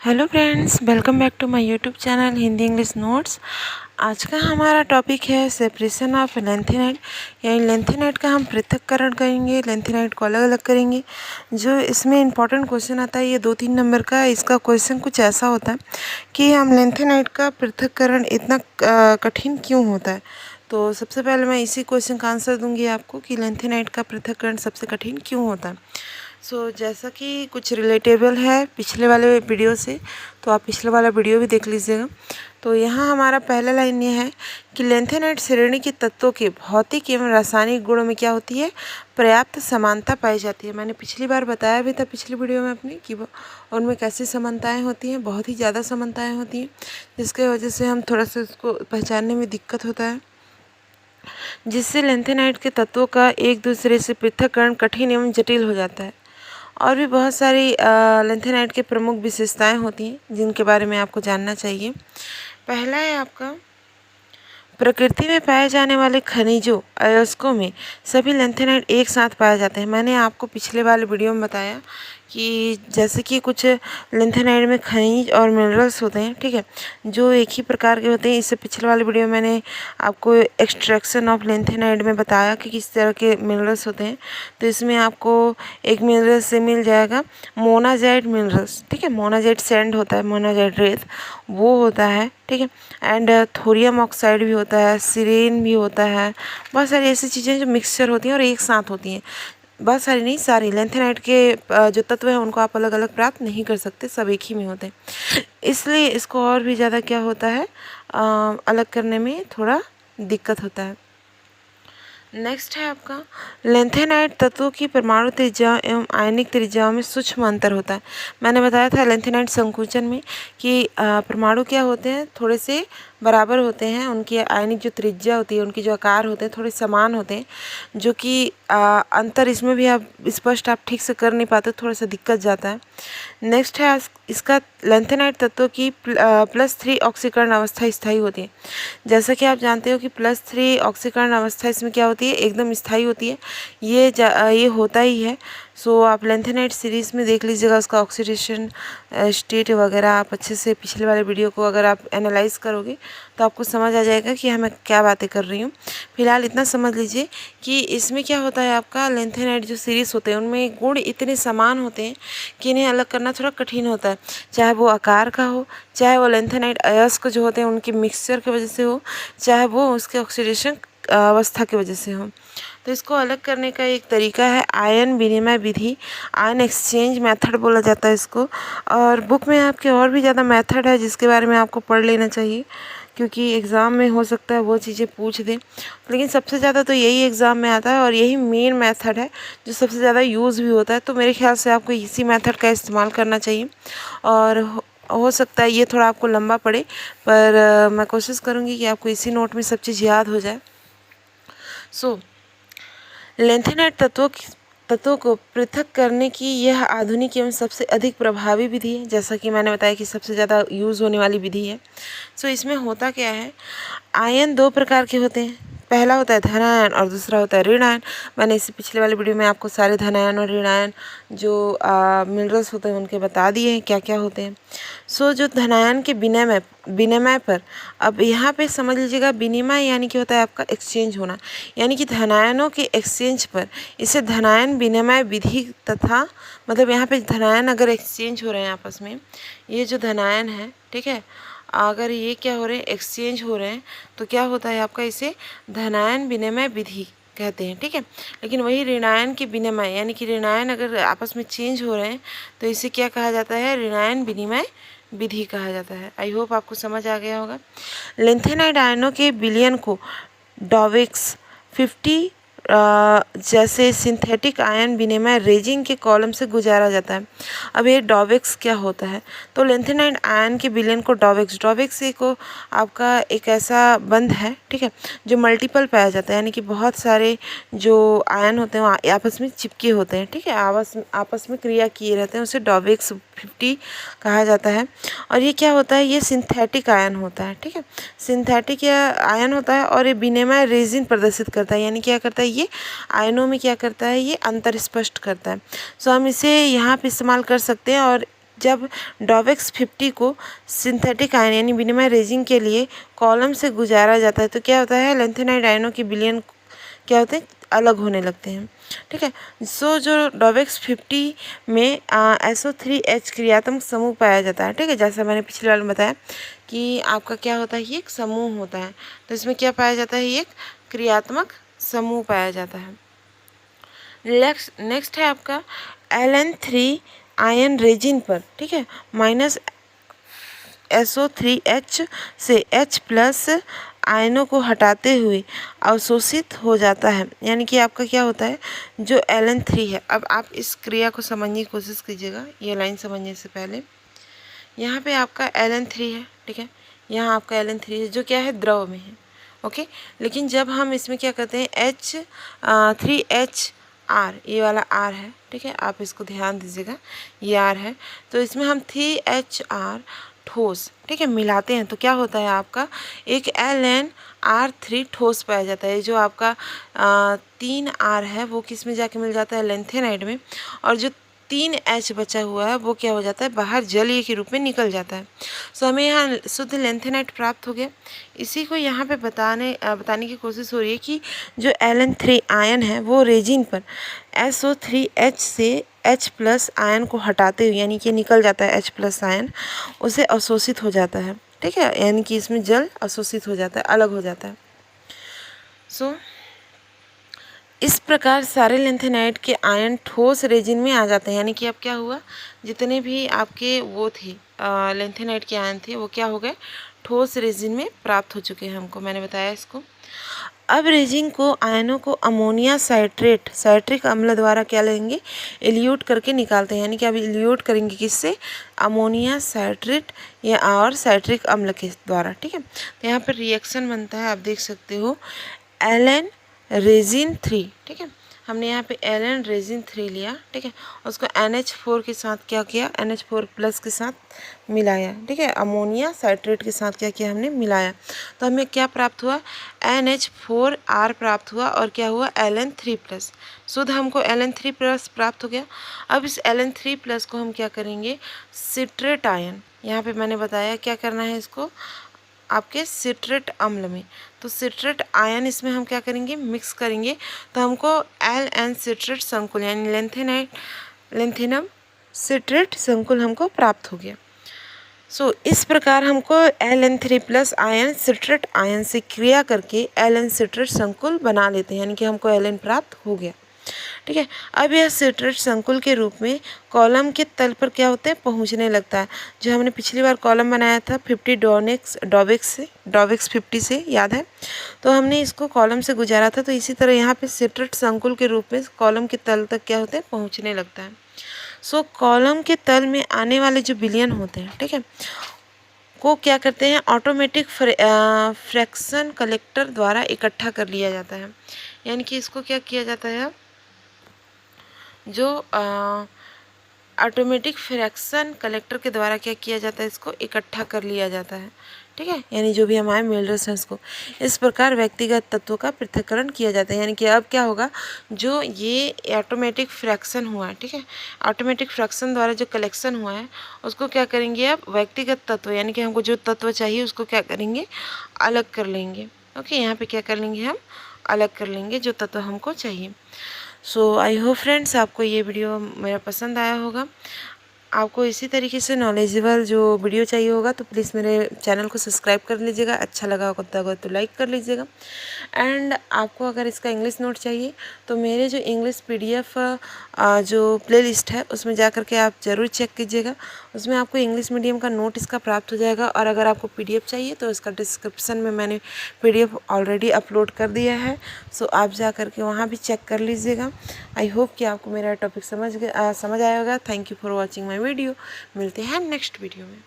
Hello friends, welcome back to my YouTube channel Hindi English Notes. आज का हमारा topic है सेपरेशन ऑफ लेंथेनाइड, यानी लेंथेनाइड का हम पृथक्करण करेंगे, लेंथेनाइड को अलग अलग करेंगे। जो इसमें इंपॉर्टेंट क्वेश्चन आता है ये 2-3 नंबर का। इसका क्वेश्चन कुछ ऐसा होता है कि हम लेंथेनाइड का पृथक्करण इतना कठिन क्यों होता है। तो सबसे पहले मैं इसी क्वेश्चन का आंसर दूंगी आपको कि लेंथेनाइड का पृथक्करण सबसे कठिन क्यों होता है। जैसा कि कुछ रिलेटेबल है पिछले वाले वीडियो से, तो आप पिछले वाला वीडियो भी देख लीजिएगा। तो यहाँ हमारा पहला लाइन ये है कि लेंथेनाइड श्रेणी के तत्वों के भौतिक एवं रासायनिक गुणों में क्या होती है, पर्याप्त समानता पाई जाती है। मैंने पिछली बार बताया भी था पिछली वीडियो में अपनी कि वो उनमें कैसी समानताएं होती हैं, बहुत ही ज़्यादा समानताएं होती हैं, जिसके वजह से हम थोड़ा सा उसको पहचानने में दिक्कत होता है, जिससे लेंथेनाइड के तत्वों का एक दूसरे से पृथक्करण कठिन एवं जटिल हो जाता है। और भी बहुत सारी लेंथेनाइड के प्रमुख विशेषताएं होती हैं जिनके बारे में आपको जानना चाहिए। पहला है आपका, प्रकृति में पाए जाने वाले खनिजों अयस्कों में सभी लेंथेनाइड एक साथ पाए जाते हैं। मैंने आपको पिछले वाले वीडियो में बताया कि जैसे कि कुछ लेंथेनाइड में खनिज और मिनरल्स होते हैं, ठीक है, जो एक ही प्रकार के होते हैं। इससे पिछले वाले वीडियो में मैंने आपको एक्सट्रैक्शन ऑफ लेंथेनाइड में बताया कि किस तरह के मिनरल्स होते हैं। तो इसमें आपको एक मिनरल से मिल जाएगा मोनाजाइट मिनरल्स, ठीक है, मोनाजाइट सैंड होता है, मोनाजाइट रेत वो होता है, ठीक है, एंड थोरियम ऑक्साइड भी होता है, सिरेन भी होता है। बहुत सारी ऐसी चीज़ें जो मिक्सचर होती हैं और एक साथ होती हैं। बहुत सारी नहीं, सारी लेंथेनाइड के जो तत्व हैं उनको आप अलग अलग प्राप्त नहीं कर सकते, सब एक ही में होते हैं। इसलिए इसको और भी ज़्यादा क्या होता है, अलग करने में थोड़ा दिक्कत होता है। नेक्स्ट है आपका, लेंथेनाइड तत्वों की परमाणु त्रिज्या एवं आयनिक त्रिज्याओं में सूक्ष्म अंतर होता है। मैंने बताया था लेंथेनाइड संकुचन में कि परमाणु क्या होते हैं, थोड़े से बराबर होते हैं, उनकी आयनिक जो त्रिज्या होती है, उनके जो आकार होते हैं थोड़े समान होते हैं, जो कि अंतर इसमें भी आप स्पष्ट आप ठीक से कर नहीं पाते, थोड़ा सा दिक्कत जाता है। नेक्स्ट है इसका, लेंथेनाइड तत्वों की +3 ऑक्सीकरण अवस्था स्थायी होती है। जैसा कि आप जानते हो कि +3 ऑक्सीकरण अवस्था इसमें क्या होती है, एकदम स्थायी होती है। ये होता ही है। आप लेंथेनाइड सीरीज़ में देख लीजिएगा, उसका ऑक्सीडेशन स्टेट वगैरह आप अच्छे से पिछले वाले वीडियो को अगर आप एनालाइज करोगे तो आपको समझ आ जाएगा कि मैं क्या बातें कर रही हूँ। फिलहाल इतना समझ लीजिए कि इसमें क्या होता है, आपका लेंथेनाइड जो सीरीज़ होते हैं उनमें गुण इतने समान होते हैं कि इन्हें अलग करना थोड़ा कठिन होता है, चाहे वो आकार का हो, चाहे वो लेंथेनाइड अयस्क जो होते हैं उनके मिक्सचर की वजह से हो, चाहे वो उसके ऑक्सीडेशन अवस्था की वजह से हो। तो इसको अलग करने का एक तरीका है आयन विनिमय विधि, आयन एक्सचेंज मेथड बोला जाता है इसको। और बुक में आपके और भी ज़्यादा मेथड है जिसके बारे में आपको पढ़ लेना चाहिए, क्योंकि एग्ज़ाम में हो सकता है वो चीज़ें पूछ दें, लेकिन सबसे ज़्यादा तो यही एग्ज़ाम में आता है और यही मेन मेथड है जो सबसे ज़्यादा यूज़ भी होता है। तो मेरे ख्याल से आपको इसी मेथड का इस्तेमाल करना चाहिए। और हो सकता है ये थोड़ा आपको लंबा पड़े, पर मैं कोशिश करूँगी कि आपको इसी नोट में सब चीज़ याद हो जाए। लेंथेनाइड तत्वों को पृथक करने की यह आधुनिक एवं सबसे अधिक प्रभावी विधि है, जैसा कि मैंने बताया कि सबसे ज़्यादा यूज़ होने वाली विधि है। इसमें होता क्या है, आयन 2 प्रकार के होते हैं, पहला होता है धन आयन और दूसरा होता है ऋण आयन। मैंने इसे पिछले वाले वीडियो में आपको सारे धन आयन और ऋण आयन जो मिनरल्स होते हैं उनके बता दिए हैं क्या क्या होते हैं। जो धन आयन के विनिमय पर, अब यहाँ पे समझ लीजिएगा, विनिमय यानी कि होता है आपका एक्सचेंज होना, यानी कि धनायनों के एक्सचेंज पर इसे धनायन विनिमय विधि तथा, मतलब यहाँ पे धनायन अगर एक्सचेंज हो रहे हैं आपस में, ये जो धनायन है, ठीक है, अगर ये क्या हो रहे हैं, एक्सचेंज हो रहे हैं, तो क्या होता है आपका, इसे धनायन विनिमय विधि कहते हैं, ठीक है। लेकिन वही ऋणायन के विनिमय, यानी कि ऋणायन अगर आपस में चेंज हो रहे हैं तो इसे क्या कहा जाता है, ऋणायन विनिमय विधि कहा जाता है। आई होप आपको समझ आ गया होगा। लेंथेनाइड आयनों के विलयन को डॉवेक्स 50 जैसे सिंथेटिक आयन विनिमय रेजिंग के कॉलम से गुजारा जाता है। अब ये डॉवेक्स क्या होता है, तो लेंथेनाइड आयन के विलयन को डॉवेक्स एक आपका एक ऐसा बंध है, ठीक है, जो मल्टीपल पाया जाता है, यानी कि बहुत सारे जो आयन होते हैं वो आपस में चिपके होते हैं, ठीक है, आपस में क्रिया किए रहते हैं, उसे डॉवेक्स 50 कहा जाता है। और ये क्या होता है, ये सिंथेटिक आयन होता है, ठीक है, सिंथेटिक या आयन होता है और ये विनिमय रेजिन प्रदर्शित करता है, यानी क्या करता है, ये आयनों में क्या करता है, ये अंतर स्पष्ट करता है। हम इसे यहाँ पे इस्तेमाल कर सकते हैं और जब डॉवेक्स 50 को सिंथेटिक आयन यानी विनिमय रेजिंग के लिए कॉलम से गुजारा जाता है तो क्या होता है, लैंथेनाइड आयनों के विलयन क्या होते हैं, अलग होने लगते हैं। ठीक है, सो जो डॉवेक्स 50 में SO3H क्रियात्मक समूह पाया जाता है। ठीक है, जैसा मैंने पिछले वाले में बताया कि आपका क्या होता है, ये एक समूह होता है, तो इसमें क्या पाया जाता है, ये एक क्रियात्मक समूह पाया जाता है। नेक्स्ट है आपका Ln3 आयन रेजिन पर, ठीक है, माइनस SO3H से H+ आयनों को हटाते हुए अवशोषित हो जाता है। यानी कि आपका क्या होता है, जो Ln3 है। अब आप इस क्रिया को समझने की कोशिश कीजिएगा, ये लाइन समझने से पहले। यहाँ पे आपका Ln3 है, ठीक है, यहाँ आपका Ln3 है जो क्या है, द्रव में है। ओके, लेकिन जब हम इसमें क्या करते हैं, H3HR, ये वाला R है, ठीक है, आप इसको ध्यान दीजिएगा, ये R है, तो इसमें हम 3HR ठोस, ठीक है, मिलाते हैं तो क्या होता है, आपका एक LnR3 ठोस पाया जाता है। जो आपका 3R है वो किस में जाके मिल जाता है, लैंथेनाइड में, और जो 3H बचा हुआ है वो क्या हो जाता है, बाहर जलीय के रूप में निकल जाता है। सो हमें यहाँ शुद्ध लैंथेनाइड प्राप्त हो गया। इसी को यहाँ पे बताने की कोशिश हो रही है कि जो Ln3 आयन है वो रेजिन पर SO3H से H+ आयन को हटाते हुए, यानी कि निकल जाता है H+ आयन, उसे अवशोषित हो जाता है। ठीक है, यानी कि इसमें जल अवशोषित हो जाता है, अलग हो जाता है। सो इस प्रकार सारे लैंथेनाइड के आयन ठोस रेजिन में आ जाते हैं। यानी कि अब क्या हुआ, जितने भी आपके वो थे लैंथेनाइड के आयन थे वो क्या हो गए, ठोस रेजिन में प्राप्त हो चुके हैं हमको, मैंने बताया इसको। अब रेजिन को आयनों को अमोनिया साइट्रिक अम्ल द्वारा क्या लेंगे, इल्यूट करके निकालते हैं। यानी कि अब इल्यूट करेंगे किससे, अमोनिया साइट्रेट या और साइट्रिक अम्ल के द्वारा। ठीक है, तो यहाँ पर रिएक्शन बनता है, आप देख सकते हो, Ln रेजिन 3। ठीक है, हमने यहाँ पे Ln रेजिन 3 लिया, ठीक है, उसको NH4 के साथ क्या किया, NH4+ के साथ मिलाया। ठीक है, अमोनिया साइट्रेट के साथ क्या किया, हमने मिलाया, तो हमें क्या प्राप्त हुआ, NH4R प्राप्त हुआ, और क्या हुआ, Ln3+। शुद्ध हमको Ln3+ प्राप्त हो गया। अब इस Ln3+ को हम क्या करेंगे, सिट्रेट आयन, यहाँ पे मैंने बताया क्या करना है इसको, आपके सिट्रेट अम्ल में, तो सिट्रेट आयन इसमें हम क्या करेंगे, मिक्स करेंगे, तो हमको Ln सिट्रेट संकुल यानी लैंथेनम सिट्रेट संकुल हमको प्राप्त हो गया। सो इस प्रकार हमको Ln3+ आयन सिट्रेट आयन से क्रिया करके Ln सिट्रेट संकुल बना लेते हैं, यानी कि हमको Ln प्राप्त हो गया। ठीक है, अब यह सिट्रेट संकुल के रूप में कॉलम के तल पर क्या होता है, पहुंचने लगता है। जो हमने पिछली बार कॉलम बनाया था 50 डॉवेक्स 50 से, याद है, तो हमने इसको कॉलम से गुजारा था, तो इसी तरह यहाँ पे सिट्रेट संकुल के रूप में कॉलम के तल तक क्या होता है, पहुँचने लगता है। सो कॉलम के तल में आने वाले जो विलयन होते हैं, ठीक है, को क्या करते हैं, ऑटोमेटिक फ्रैक्शन कलेक्टर द्वारा इकट्ठा कर लिया जाता है। यानी कि इसको क्या किया जाता है, जो ऑटोमेटिक फ्रैक्शन कलेक्टर के द्वारा क्या किया जाता है, इसको इकट्ठा कर लिया जाता है। ठीक है, यानी जो भी हमारे मिनरल्स हैं उसको इस प्रकार व्यक्तिगत तत्वों का पृथक्करण किया जाता है। यानी कि अब क्या होगा, जो ये ऑटोमेटिक फ्रैक्शन हुआ है, ठीक है, ऑटोमेटिक फ्रैक्शन द्वारा जो कलेक्शन हुआ है उसको क्या करेंगे, अब व्यक्तिगत तत्व, यानी कि हमको जो तत्व चाहिए उसको क्या करेंगे, अलग कर लेंगे। ओके, यहाँ पे क्या कर लेंगे, हम अलग कर लेंगे जो तत्व हमको चाहिए। सो आई होप फ्रेंड्स आपको ये वीडियो मेरा पसंद आया होगा। आपको इसी तरीके से नॉलेजेबल जो वीडियो चाहिए होगा तो प्लीज़ मेरे चैनल को सब्सक्राइब कर लीजिएगा। अच्छा लगा होगा तो लाइक कर लीजिएगा। एंड आपको अगर इसका इंग्लिश नोट चाहिए तो मेरे जो इंग्लिश PDF जो प्लेलिस्ट है उसमें जा कर के आप ज़रूर चेक कीजिएगा। उसमें आपको इंग्लिश मीडियम का नोट इसका प्राप्त हो जाएगा। और अगर आपको PDF चाहिए तो इसका डिस्क्रिप्शन में मैंने PDF ऑलरेडी अपलोड कर दिया है, सो आप जा कर के वहाँ भी चेक कर लीजिएगा। आई होप कि आपको मेरा टॉपिक समझ आया होगा। Thank you for watching my video. मिलते हैं नेक्स्ट वीडियो में।